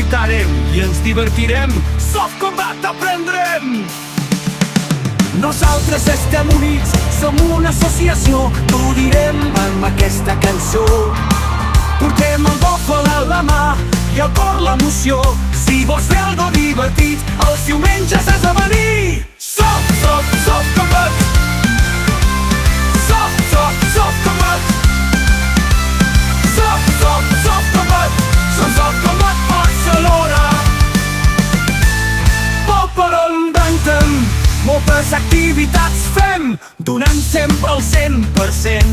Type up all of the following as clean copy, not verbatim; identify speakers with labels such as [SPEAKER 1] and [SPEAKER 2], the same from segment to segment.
[SPEAKER 1] lluitarem i ens divertirem. Soft Combat aprendrem. Nosaltres estem units, som una associació, t'ho direm amb aquesta cançó. Portem el bòfol a la mà i al cor l'emoció. Si vols fer algo divertit, els diumenges has de venir. Soft Combat. Soft Combat. Soft Combat. Som Soft Combat Barcelona. Poble d'Anthem, moltes activitats fem, donant sempre el 100%.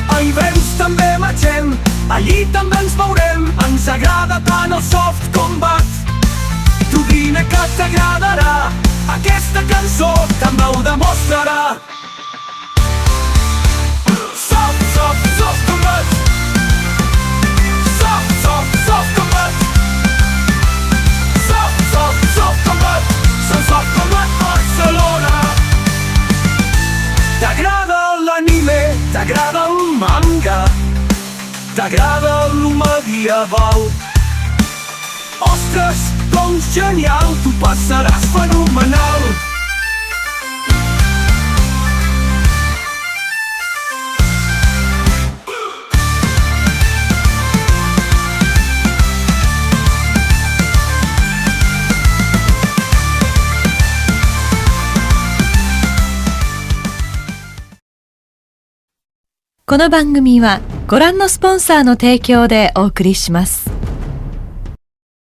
[SPEAKER 1] A hiverns també marxem, allí també ens veurem. Ens agrada tant el Soft Combat. Tu vine que t'agradarà, aquesta cançó també ho demostrarà. Soft Combat. Soft Combat. Soft Combat. Som Soft Combat Barcelona. T'agrada l'anime, t'agrada el manga, t'agrada el medieval. Ostres, doncs genial, tu passaràs fenomenal.
[SPEAKER 2] この番組はご覧のスポンサーの提供でお送りします。